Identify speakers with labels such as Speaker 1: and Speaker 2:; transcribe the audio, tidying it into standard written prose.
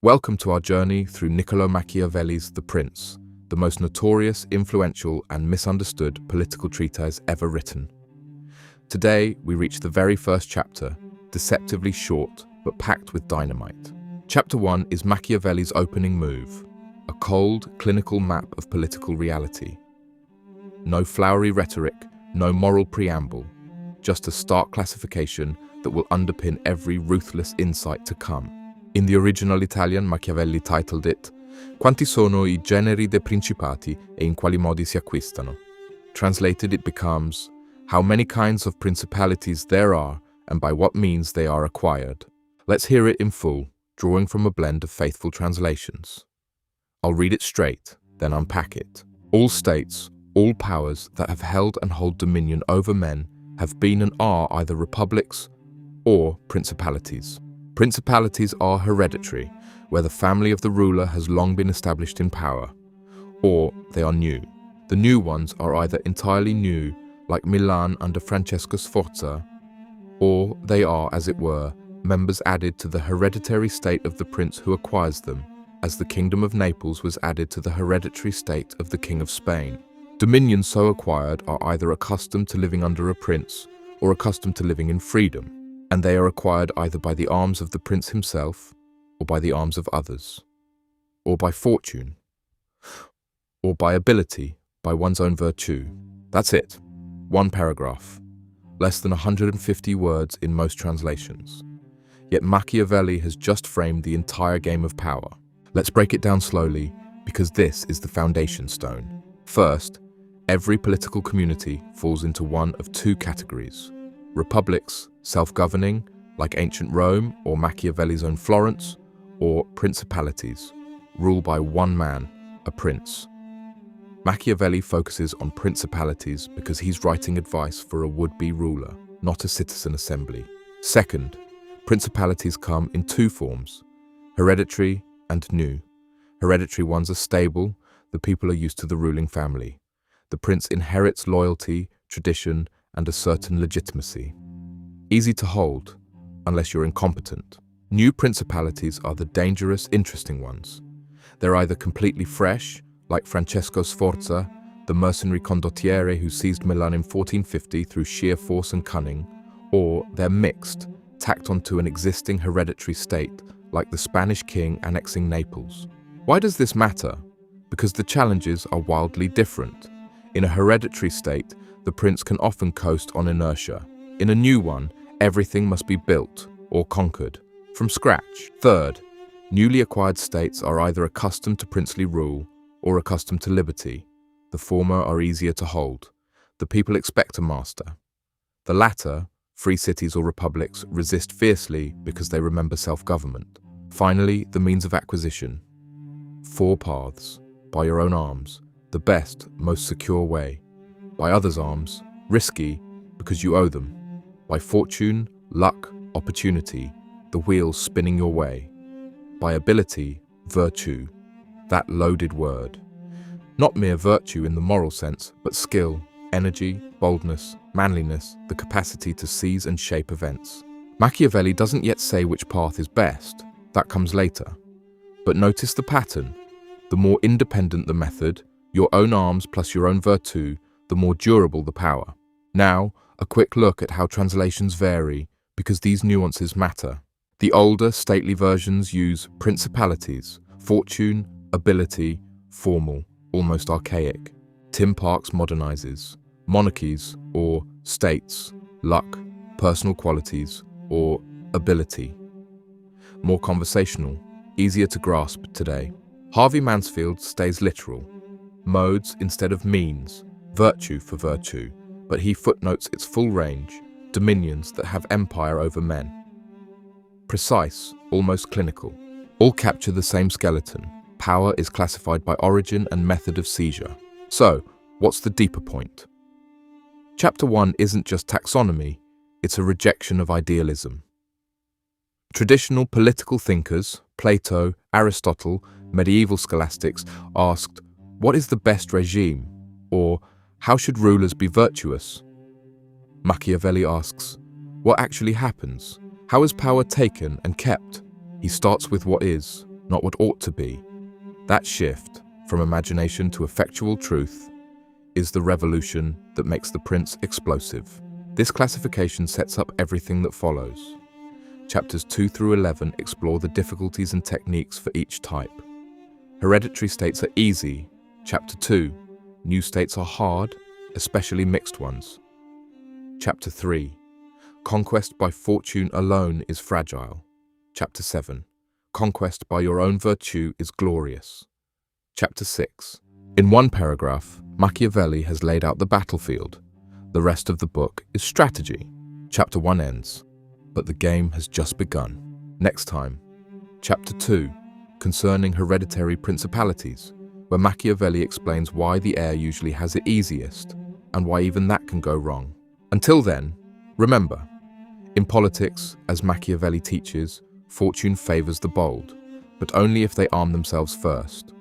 Speaker 1: Welcome to our journey through Niccolo Machiavelli's The Prince, the most notorious, influential, and misunderstood political treatise ever written. Today, we reach the very first chapter, deceptively short but packed with dynamite. Chapter 1 is Machiavelli's opening move, a cold, clinical map of political reality. No flowery rhetoric, no moral preamble, just a stark classification that will underpin every ruthless insight to come. In the original Italian, Machiavelli titled it Quanti sono I generi de principati e in quali modi si acquistano. Translated, it becomes How many kinds of principalities there are and by what means they are acquired. Let's hear it in full, drawing from a blend of faithful translations. I'll read it straight, then unpack it. All states, all powers that have held and hold dominion over men have been and are either republics or principalities. Principalities are hereditary, where the family of the ruler has long been established in power, or they are new. The new ones are either entirely new, like Milan under Francesco Sforza, or they are, as it were, members added to the hereditary state of the prince who acquires them, as the Kingdom of Naples was added to the hereditary state of the King of Spain. Dominions so acquired are either accustomed to living under a prince or accustomed to living in freedom, and they are acquired either by the arms of the prince himself, or by the arms of others, or by fortune, or by ability, by one's own virtue. That's it. One paragraph. Less than 150 words in most translations. Yet Machiavelli has just framed the entire game of power. Let's break it down slowly, because this is the foundation stone. First, every political community falls into one of two categories. Republics, self-governing, like ancient Rome or Machiavelli's own Florence, or principalities, ruled by one man, a prince. Machiavelli focuses on principalities because he's writing advice for a would-be ruler, not a citizen assembly. Second, principalities come in two forms, hereditary and new. Hereditary ones are stable, the people are used to the ruling family. The prince inherits loyalty, tradition, and a certain legitimacy. Easy to hold, unless you're incompetent. New principalities are the dangerous, interesting ones. They're either completely fresh, like Francesco Sforza, the mercenary condottiere who seized Milan in 1450 through sheer force and cunning, or they're mixed, tacked onto an existing hereditary state, like the Spanish king annexing Naples. Why does this matter? Because the challenges are wildly different. In a hereditary state, the prince can often coast on inertia. In a new one, everything must be built or conquered from scratch. Third, newly acquired states are either accustomed to princely rule or accustomed to liberty. The former are easier to hold. The people expect a master. The latter, free cities or republics, resist fiercely because they remember self-government. Finally, the means of acquisition. 4 paths. By your own arms, the best, most secure way. By others' arms, risky because you owe them. By fortune, luck, opportunity, the wheels spinning your way. By ability, virtue, that loaded word. Not mere virtue in the moral sense, but skill, energy, boldness, manliness, the capacity to seize and shape events. Machiavelli doesn't yet say which path is best, that comes later. But notice the pattern. The more independent the method, your own arms plus your own virtue, the more durable the power. Now, a quick look at how translations vary, because these nuances matter. The older, stately versions use principalities, fortune, ability, formal, almost archaic. Tim Parks modernizes, monarchies or states, luck, personal qualities, or ability. More conversational, easier to grasp today. Harvey Mansfield stays literal, modes instead of means, virtue for virtue, but he footnotes its full range, dominions that have empire over men. Precise, almost clinical. All capture the same skeleton. Power is classified by origin and method of seizure. So, what's the deeper point? Chapter 1 isn't just taxonomy, it's a rejection of idealism. Traditional political thinkers, Plato, Aristotle, medieval scholastics, asked, what is the best regime? Or, how should rulers be virtuous? Machiavelli asks, what actually happens? How is power taken and kept? He starts with what is. not what ought to be. That shift, from imagination to effectual truth, is the revolution that makes the prince explosive. This classification sets up everything that follows. Chapters 2 through 11 explore the difficulties and techniques for each type. Hereditary states are easy. Chapter 2, new states are hard, especially mixed ones. Chapter 3, conquest by fortune alone is fragile. Chapter 7, conquest by your own virtue is glorious. Chapter 6, in one paragraph, Machiavelli has laid out the battlefield. The rest of the book is strategy. Chapter 1 ends, but the game has just begun. Next time, Chapter 2, concerning hereditary principalities, where Machiavelli explains why the heir usually has it easiest and why even that can go wrong. Until then, remember, in politics, as Machiavelli teaches, fortune favors the bold, but only if they arm themselves first.